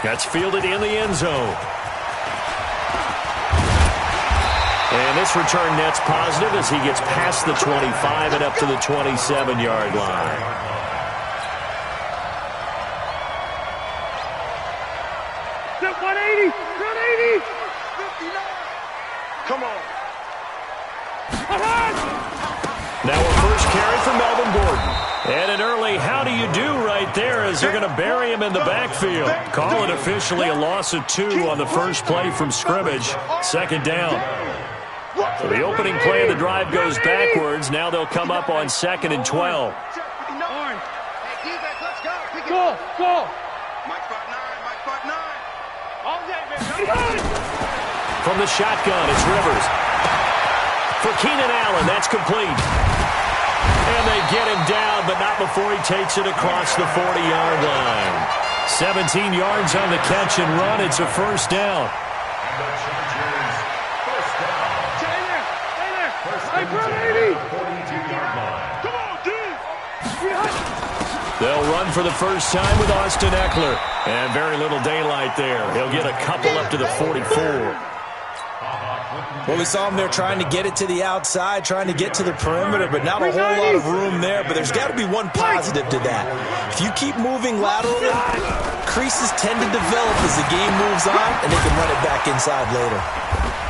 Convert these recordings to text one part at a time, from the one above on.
That's fielded in the end zone. And this return net's positive as he gets past the 25 and up to the 27-yard line. Step 180, 180. 59. Come on. Now a first carry for Melvin Gordon. And an early how do you do right there as they're going to bury him in the backfield. Call it officially a loss of 2 on the first play from scrimmage. Second down. So the opening play of the drive goes backwards. Now they'll come up on 2nd and 12. Go, go. From the shotgun, it's Rivers. For Keenan Allen, that's complete. And they get him down, but not before he takes it across the 40-yard line. 17 yards on the catch and run. It's a first down. They'll run for the first time with Austin Eckler. And very little daylight there. He'll get a couple up to the 44. Well, we saw him there trying to get it to the outside, trying to get to the perimeter, but not a whole lot of room there. But there's got to be one positive to that. If you keep moving laterally, creases tend to develop as the game moves on, and they can run it back inside later.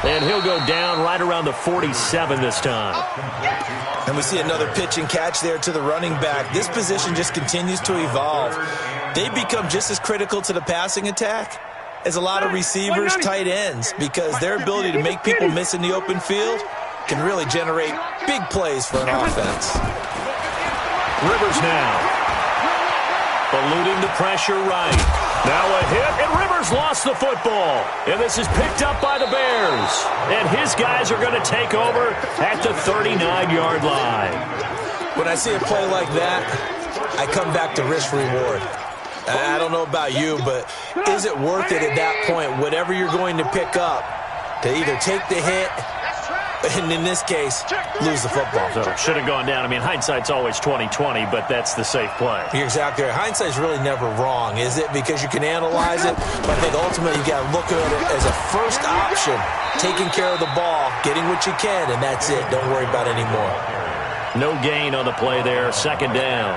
And he'll go down right around the 47 this time. And we see another pitch and catch there to the running back. This position just continues to evolve. They become just as critical to the passing attack as a lot of receivers, tight ends, because their ability to make people miss in the open field can really generate big plays for an offense. Rivers now. Eluding the pressure right. Now a hit, and Rivers lost the football. And this is picked up by the Bears. And his guys are going to take over at the 39-yard line. When I see a play like that, I come back to risk-reward. I don't know about you, but is it worth it at that point, whatever you're going to pick up, to either take the hit, and in this case, lose the football? So should have gone down. I mean, hindsight's always 20/20, but that's the safe play. You're exactly right. Hindsight's really never wrong, is it? Because you can analyze it, but I think ultimately you got to look at it as a first option, taking care of the ball, getting what you can, and that's it. Don't worry about it anymore. No gain on the play there. Second down.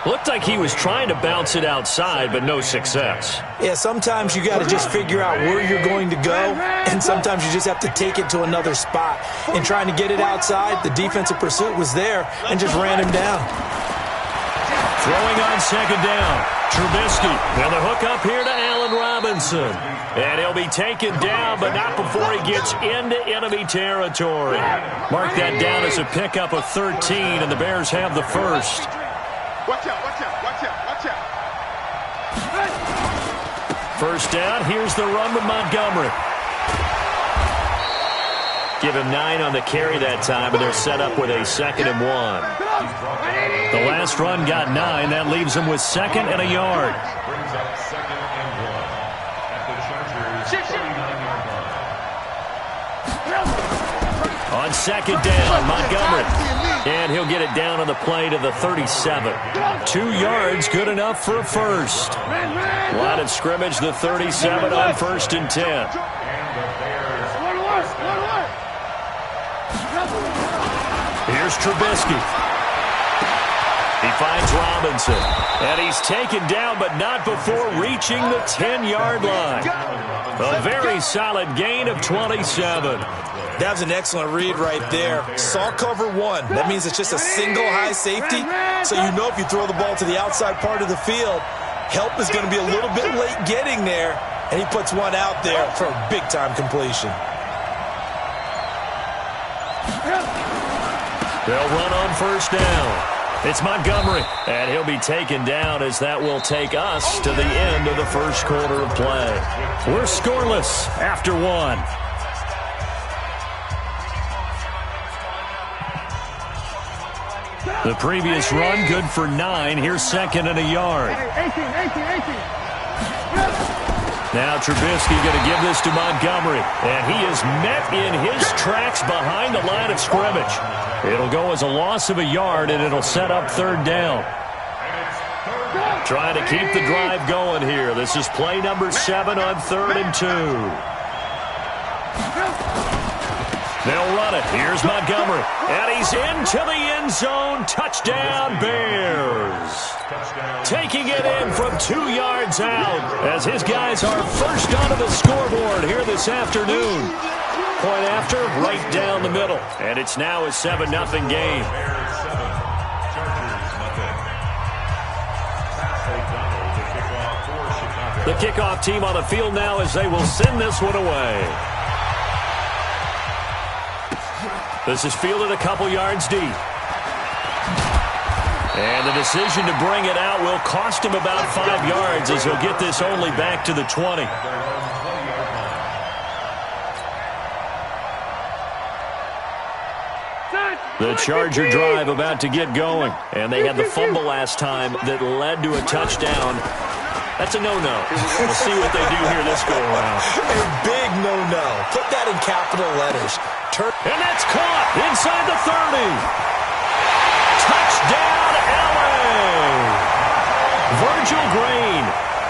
Looked like he was trying to bounce it outside, but no success. Yeah, sometimes you got to just figure out where you're going to go, and sometimes you just have to take it to another spot. In trying to get it outside, the defensive pursuit was there and just ran him down. Throwing on second down, Trubisky. Now the hook up here to Allen Robinson. And he'll be taken down, but not before he gets into enemy territory. Mark that down as a pickup of 13, and the Bears have the first. Watch out, watch out, watch out, watch out. First down, here's the run with Montgomery. Give him 9 on the carry that time, and they're set up with a 2nd and 1. The last run got 9. That leaves him with 2nd and a yard. On second down, Montgomery. And he'll get it down on the play to the 37. 2 yards, good enough for a first. Line of scrimmage, the 37 on 1st and 10. Here's Trubisky. He finds Robinson. And he's taken down, but not before reaching the 10-yard line. A very solid gain of 27. That was an excellent read right there. Saw cover 1. That means it's just a single high safety. So you know if you throw the ball to the outside part of the field, help is going to be a little bit late getting there. And he puts one out there for a big-time completion. They'll run on first down. It's Montgomery, and he'll be taken down as that will take us to the end of the first quarter of play. We're scoreless after 1. The previous run good for 9. Here's 2nd and a yard. 18. Now Trubisky going to give this to Montgomery, and he is met in his tracks behind the line of scrimmage. It'll go as a loss of a yard, and it'll set up 3rd down. trying to keep the drive going here. This is play number 7 on 3rd and 2. They'll run it. Here's Montgomery. And he's into the end zone. Touchdown, Bears. Taking it in from 2 yards out as his guys are first onto the scoreboard here this afternoon. Point after, right down the middle. And it's now a 7-0 game. The kickoff team on the field now as they will send this one away. This is fielded a couple yards deep. And the decision to bring it out will cost him about 5 yards as he'll get this only back to the 20. The Charger drive about to get going. And they had the fumble last time that led to a touchdown. That's a no-no. We'll see what they do here this go-around. A big no-no. Put that in capital letters. And that's caught inside the 30. Touchdown, LA. Virgil Green,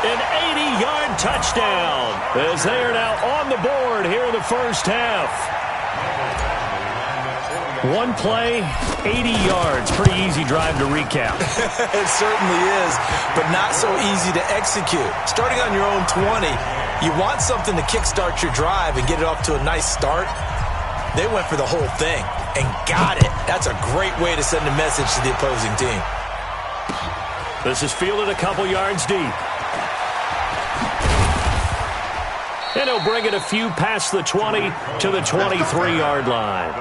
an 80-yard touchdown as they are now on the board here in the first half. One play, 80 yards. Pretty easy drive to recap. It certainly is, but not so easy to execute. Starting on your own 20, you want something to kickstart your drive and get it off to a nice start. They went for the whole thing and got it. That's a great way to send a message to the opposing team. This is fielded a couple yards deep. And he'll bring it a few past the 20 to the 23-yard line.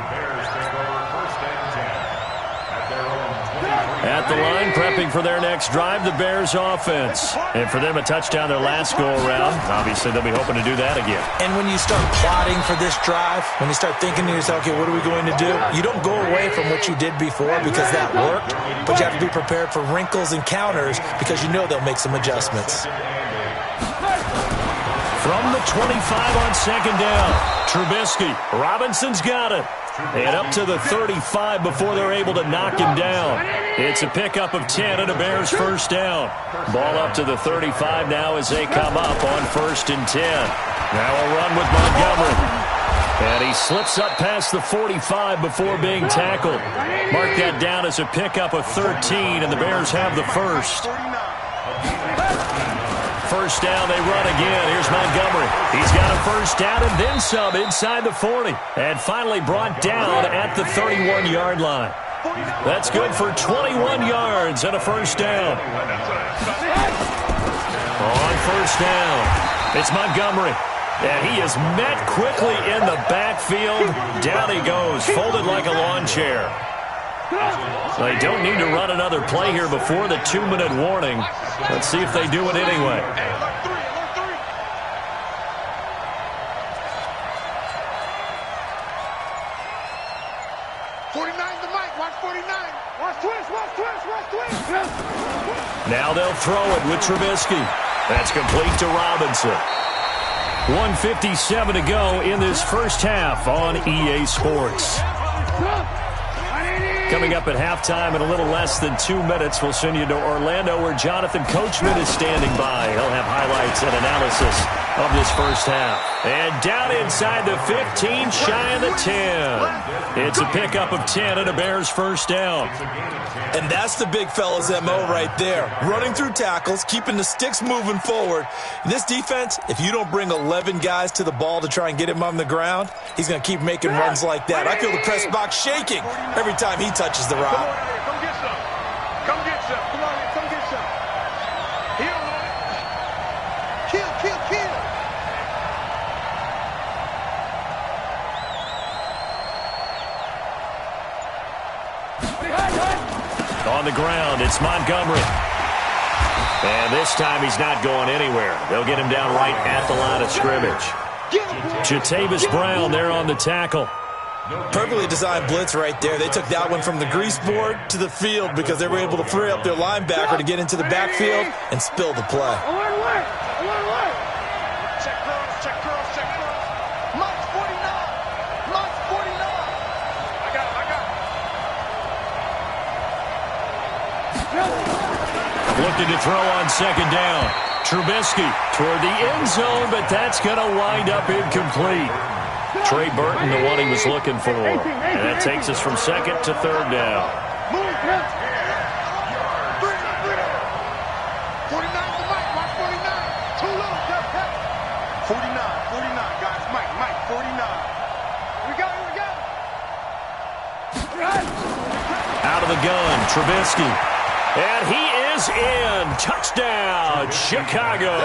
At the line, prepping for their next drive, the Bears offense. And for them, a touchdown their last go-around. Obviously, they'll be hoping to do that again. And when you start plotting for this drive, when you start thinking to yourself, okay, what are we going to do? You don't go away from what you did before because that worked, but you have to be prepared for wrinkles and counters because you know they'll make some adjustments. From the 25 on second down, Trubisky. Robinson's got it. And up to the 35 before they're able to knock him down. It's a pickup of 10 and a Bears first down. Ball up to the 35 now as they come up on 1st and 10. Now a run with Montgomery. And he slips up past the 45 before being tackled. Mark that down as a pickup of 13, and the Bears have the first. First down, they run again. Here's Montgomery. He's got a first down and then some inside the 40. And finally brought down at the 31-yard line. That's good for 21 yards and a first down. On first down, it's Montgomery. And he is met quickly in the backfield. Down he goes, folded like a lawn chair. They don't need to run another play here before the 2-minute warning. Let's see if they do it anyway. Now they'll throw it with Trubisky. That's complete to Robinson. 1:57 to go in this first half on EA Sports. Coming up at halftime in a little less than 2 minutes, we'll send you to Orlando where Jonathan Coachman is standing by. He'll have highlights and analysis of this first half. And down inside the 15, shy of the 10. It's a pickup of 10 and a Bears first down. And that's the big fella's MO right there. Running through tackles, keeping the sticks moving forward. This defense, if you don't bring 11 guys to the ball to try and get him on the ground, he's going to keep making runs like that. I feel the press box shaking every time he touches the rock. Come get some. Come get some. Come on in. Come get some. Heal. Kill, kill, kill. On the ground, it's Montgomery. And this time he's not going anywhere. They'll get him down right at the line of scrimmage. Jatavis Brown there on the tackle. Perfectly designed blitz right there. They took that one from the grease board to the field because they were able to free up their linebacker to get into the backfield and spill the play. Check girls, check girls, check girls. March 49. March 49. I got it, I got it. Looking to throw on second down. Trubisky toward the end zone, but that's going to wind up incomplete. Trey Burton, the one he was looking for. And that takes us from second to third down. 49 to Mike. Watch 49. Too low. 49, guys. Mike, 49. We go. Out of the gun, Trubisky. And he is in. Touchdown, Chicago.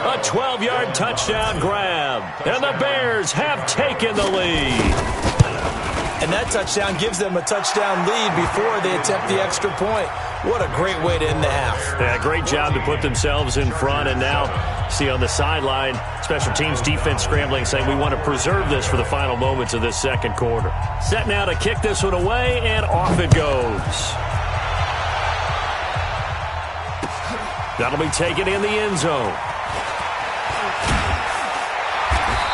A 12-yard touchdown grab. And the Bears have taken the lead. And that touchdown gives them a touchdown lead before they attempt the extra point. What a great way to end the half. Yeah, great job to put themselves in front. And now, see on the sideline, special teams defense scrambling, saying we want to preserve this for the final moments of this second quarter. Set now to kick this one away, and off it goes. That'll be taken in the end zone.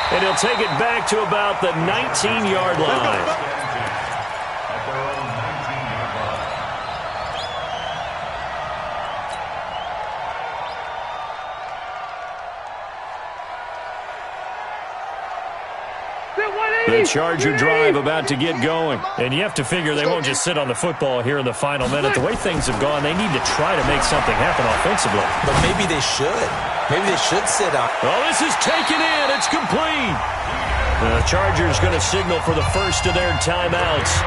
And he'll take it back to about the 19-yard line. The Charger drive about to get going. And you have to figure they won't just sit on the football here in the final minute. The way things have gone, they need to try to make something happen offensively. But maybe they should. Maybe they should sit on. Oh, this is taken in. It's complete. The Chargers going to signal for the first of their timeouts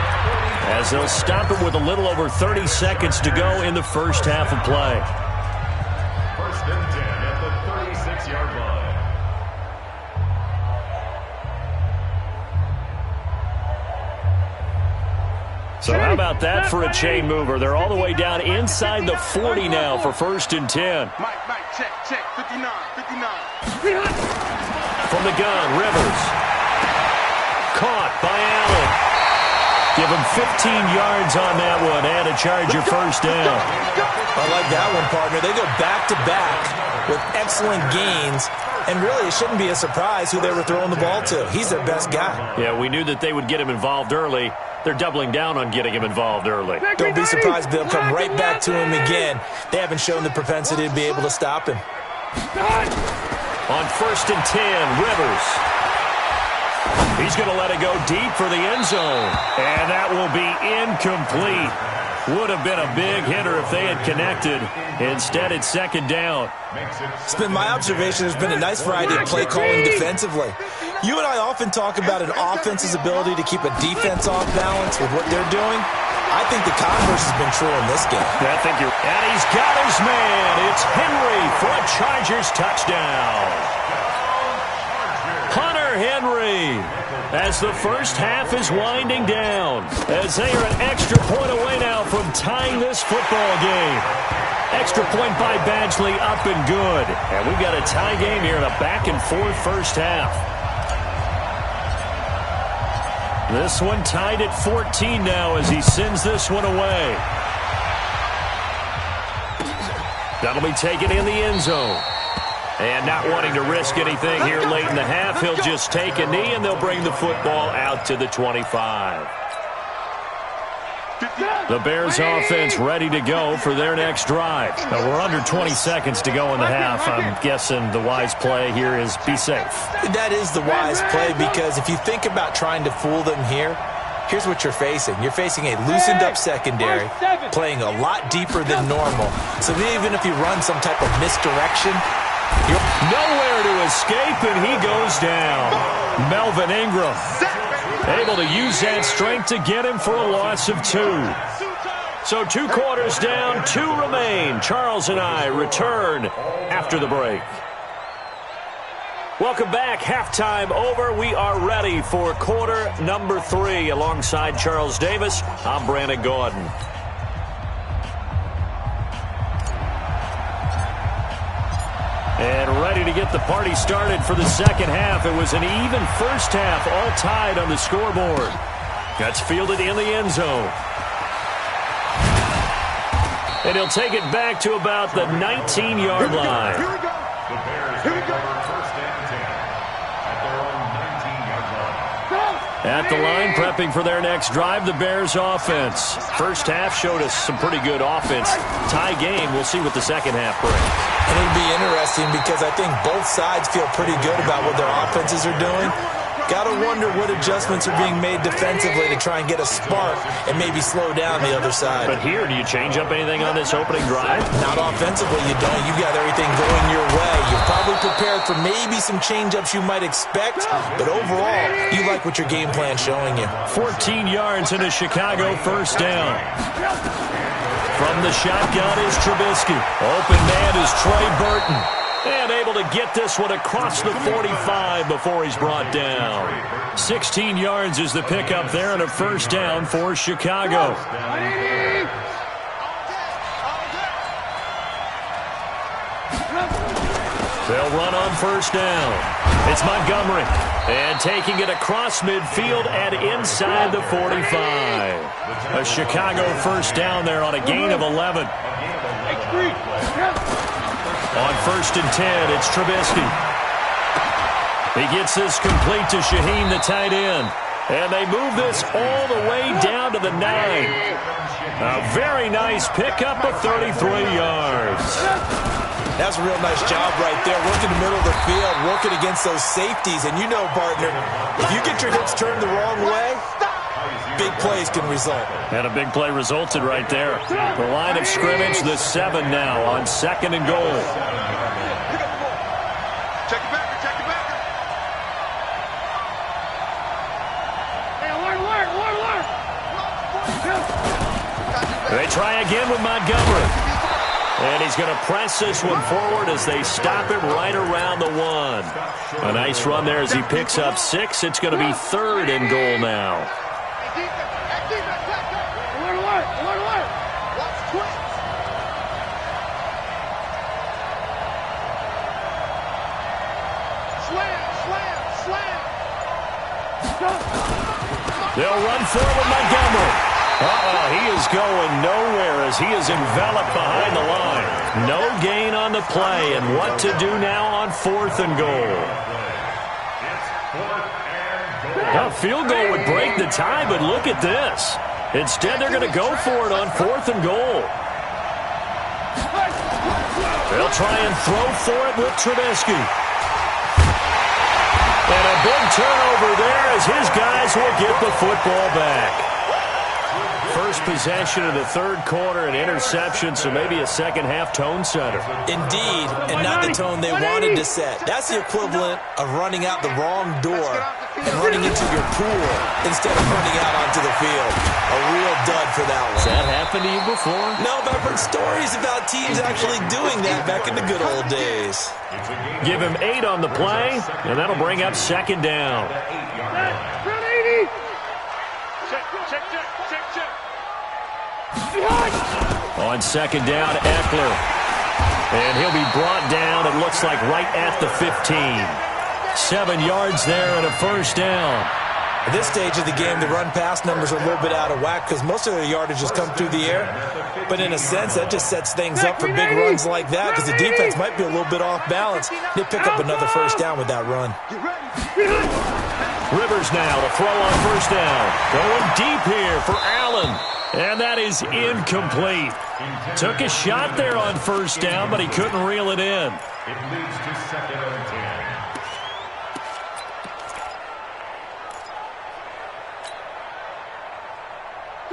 as they'll stop it with a little over 30 seconds to go in the first half of play. First and 10 at the 36-yard line. So how about that for a chain mover? They're all the way down inside the 40 now for first and 10. Mike, check. 59. From the gun, Rivers. Caught by Allen. Give him 15 yards on that one and a Charger first down. I like that one, partner. They go back-to-back with excellent gains. And really, it shouldn't be a surprise who they were throwing the ball to. He's their best guy. Yeah, we knew that they would get him involved early. They're doubling down on getting him involved early. Don't be surprised they'll come right back to him again. They haven't shown the propensity to be able to stop him. On first and 10, Rivers. He's going to let it go deep for the end zone. And that will be incomplete. Would have been a big hitter if they had connected. Instead, it's second down. It's been my observation there's been a nice variety of play calling defensively. You and I often talk about an offense's ability to keep a defense off balance with what they're doing. I think the converse has been true in this game. I think you're... And he's got his man. It's Henry for a Chargers touchdown. Hunter Henry, as the first half is winding down, as they are an extra point away now from tying this football game. Extra point by Badgley, up and good. And we've got a tie game here in a back-and-forth first half. This one tied at 14 now as he sends this one away. That'll be taken in the end zone. And not wanting to risk anything here late in the half, he'll just take a knee and they'll bring the football out to the 25. The Bears offense ready to go for their next drive. Now we're under 20 seconds to go in the half. I'm guessing the wise play here is be safe. That is the wise play because if you think about trying to fool them here, here's what you're facing. You're facing a loosened up secondary, playing a lot deeper than normal. So even if you run some type of misdirection, you're nowhere to escape, and he goes down. Melvin Ingram able to use that strength to get him for a loss of 2. So 2 quarters down, 2 remain. Charles and I return after the break. Welcome back. Halftime over. We are ready for quarter number 3. Alongside Charles Davis, I'm Brandon Gordon. And ready to get the party started for the second half. It was an even first half, all tied on the scoreboard. That's fielded in the end zone. And he'll take it back to about the 19-yard line. Here we go. The Bears have first and 10 at their own 19-yard line. At the line, prepping for their next drive, the Bears offense. First half showed us some pretty good offense. Tie game, we'll see what the second half brings. And it'll be interesting because I think both sides feel pretty good about what their offenses are doing. Got to wonder what adjustments are being made defensively to try and get a spark and maybe slow down the other side. But here, do you change up anything on this opening drive? Not offensively, you don't. You got everything going your way. You're probably prepared for maybe some change-ups you might expect, but overall, you like what your game plan's showing you. 14 yards and a Chicago first down. From the shotgun is Trubisky. Open man is Trey Burton. And able to get this one across the 45 before he's brought down. 16 yards is the pickup there and a first down for Chicago. They'll run on first down. It's Montgomery. And taking it across midfield and inside the 45. A Chicago first down there on a gain of 11. On first and 10, it's Trubisky. He gets this complete to Shaheen, the tight end. And they move this all the way down to the 9. A very nice pickup of 33 yards. That's a real nice job right there. Working the middle of the field, working against those safeties. And you know, partner, if you get your hips turned the wrong way, big plays can result. And a big play resulted right there. The line of scrimmage, the 7 now on second and goal. Check it back, check it back. Hey, alert. They try again with Montgomery. And he's going to press this one forward as they stop him right around the 1. A nice run there as he picks up 6. It's going to be third and goal now. They'll run forward Montgomery. He is going nowhere as he is enveloped behind the line. No gain on the play, and what to do now on fourth and goal. A field goal would break the tie, but look at this. Instead, they're going to go for it on fourth and goal. They'll try and throw for it with Trubisky. And a big turnover there as his guys will get the football back. First possession of the third quarter, an interception, so maybe a second-half tone setter. Indeed, and not the tone they wanted to set. That's the equivalent of running out the wrong door and running into your pool instead of running out onto the field. A real dud for that one. Has that happened to you before? No, but I've heard stories about teams actually doing that back in the good old days. Give him 8 on the play, and that'll bring up second down. On second down, Eckler. And he'll be brought down, it looks like, right at the 15. 7 yards there and a first down. At this stage of the game, the run-pass numbers are a little bit out of whack because most of their yardage has come through the air. But in a sense, that just sets things up for big runs like that because the defense might be a little bit off balance. They pick up another first down with that run. Rivers now to throw on first down. Going deep here for Allen. And that is incomplete. Took a shot there on first down, but he couldn't reel it in. It leads to second and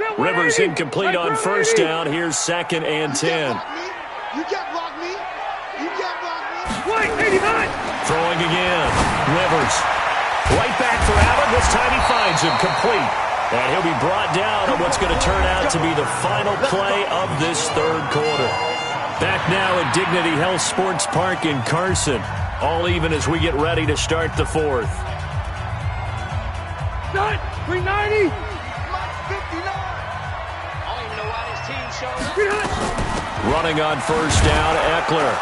10. Rivers incomplete on first down. Here's second and 10. You can't block me. You can't block me. 89. Throwing again. Rivers. Right back for Allen. This time he finds him complete. And he'll be brought down on what's going to turn out to be the final play of this third quarter. Back now at Dignity Health Sports Park in Carson. All even as we get ready to start the fourth. 390. 59. I don't even know why this team showed up. Running on first down, Eckler.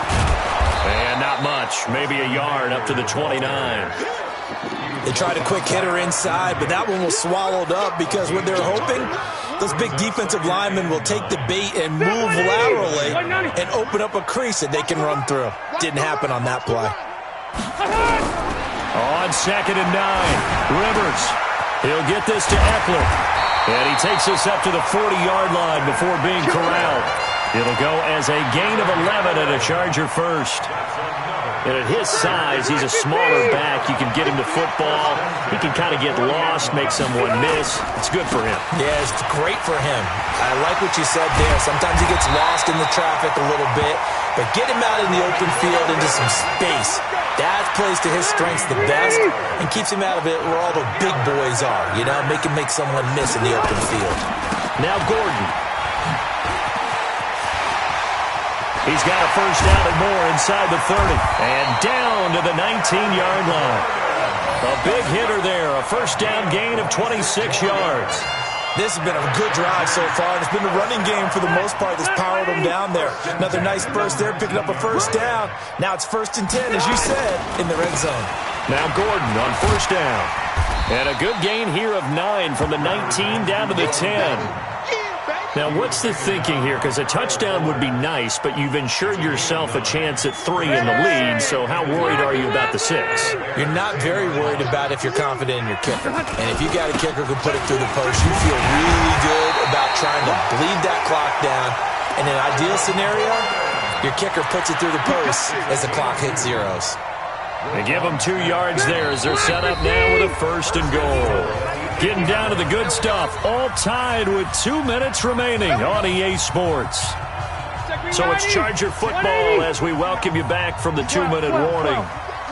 And not much. Maybe a yard up to the 29. They tried a quick hitter inside, but that one was swallowed up because what they're hoping, those big defensive linemen will take the bait and move laterally and open up a crease that they can run through. Didn't happen on that play. On second and 9, Rivers. He'll get this to Eckler. And he takes us up to the 40-yard line before being corralled. It'll go as a gain of 11 and a Charger first. And at his size, he's a smaller back. You can get him to football. He can kind of get lost, make someone miss. It's good for him. Yeah, it's great for him. I like what you said there. Sometimes he gets lost in the traffic a little bit, but get him out in the open field into some space. That plays to his strengths the best and keeps him out of it where all the big boys are, you know, make him make someone miss in the open field. Now Gordon. He's got a first down and more inside the 30. And down to the 19-yard line. A big hitter there. A first down gain of 26 yards. This has been a good drive so far. It's been the running game for the most part that's powered them down there. Another nice burst there, picking up a first down. Now it's 1st and 10, as you said, in the red zone. Now Gordon on first down. And a good gain here of 9 from the 19 down to the 10. Now, what's the thinking here? Because a touchdown would be nice, but you've ensured yourself a chance at 3 in the lead, so how worried are you about the 6? You're not very worried about if you're confident in your kicker. And if you got a kicker who can put it through the post, you feel really good about trying to bleed that clock down. In an ideal scenario, your kicker puts it through the post as the clock hits zeros. They give them 2 yards there as they're set up now with a 1st and goal. Getting down to the good stuff, all tied with 2 minutes remaining on EA Sports. So it's Charger football as we welcome you back from the 2-minute warning.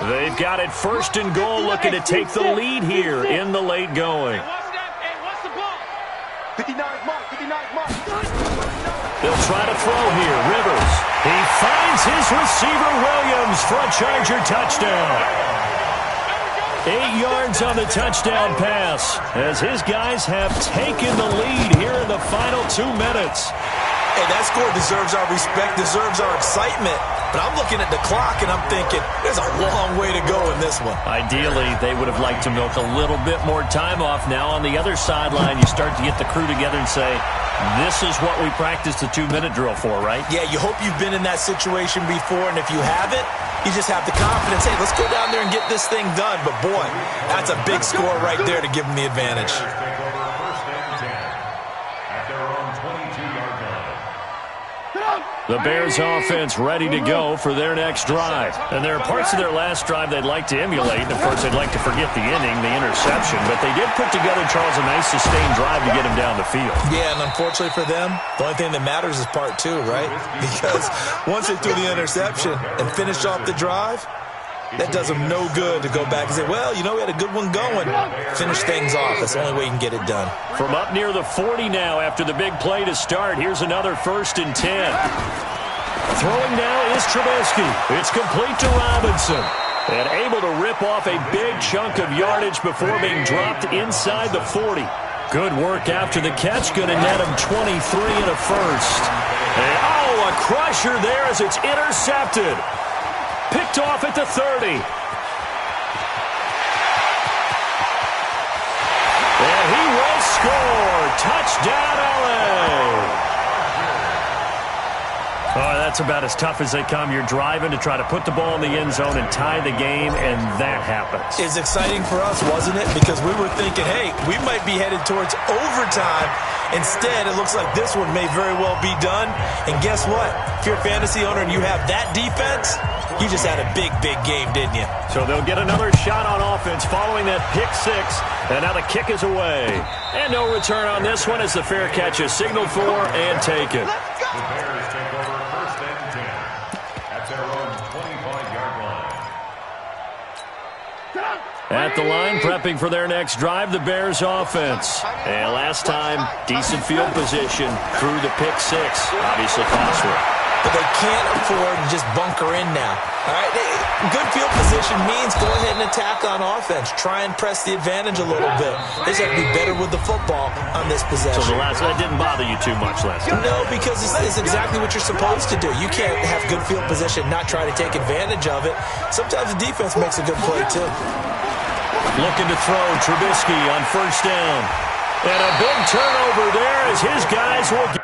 They've got it 1st and goal, looking to take the lead here in the late going. They'll try to throw here. Rivers. He finds his receiver Williams for a Charger touchdown. 8 yards on the touchdown pass as his guys have taken the lead here in the final 2 minutes. Hey, that score deserves our respect, deserves our excitement. But I'm looking at the clock and I'm thinking there's a long way to go in this one. Ideally, they would have liked to milk a little bit more time off. Now on the other sideline, you start to get the crew together and say, this is what we practiced the 2-minute drill for, right? Yeah, you hope you've been in that situation before, and if you haven't, you just have the confidence, hey, let's go down there and get this thing done. But boy, that's a big score right there to give them the advantage. The Bears offense ready to go for their next drive. And there are parts of their last drive they'd like to emulate. And, of course, they'd like to forget the inning, the interception. But they did put together, Charles, a nice sustained drive to get him down the field. Yeah, and unfortunately for them, the only thing that matters is part 2, right? Because once they threw the interception and finished off the drive, that does them no good to go back and say, well, you know, we had a good one going. Finish things off. That's the only way you can get it done. From up near the 40 now after the big play to start, here's another 1st and 10. Throwing now is Trubisky. It's complete to Robinson. And able to rip off a big chunk of yardage before being dropped inside the 40. Good work after the catch. Going to net him 23 and a first. And, oh, a crusher there as it's intercepted. Picked off at the 30. And he will score. Touchdown, LA. Oh, that's about as tough as they come. You're driving to try to put the ball in the end zone and tie the game, and that happens. It's exciting for us, wasn't it? Because we were thinking, hey, we might be headed towards overtime. Instead, it looks like this one may very well be done. And guess what? If you're a fantasy owner and you have that defense, you just had a big, big game, didn't you? So they'll get another shot on offense following that pick 6. And now the kick is away. And no return on this one as the fair catch is signaled for and taken. The Bears take over 1st and 10 at their own 25-yard line. At the line, prepping for their next drive, the Bears offense. And last time, decent field position through the pick 6. Obviously costly. But they can't afford to just bunker in now. All right, good field position means go ahead and attack on offense. Try and press the advantage a little bit. They just have to be better with the football on this possession. So that didn't bother you too much last time? No, because it's exactly what you're supposed to do. You can't have good field position, not try to take advantage of it. Sometimes the defense makes a good play, too. Looking to throw, Trubisky on 1st down. And a big turnover there as his guys will get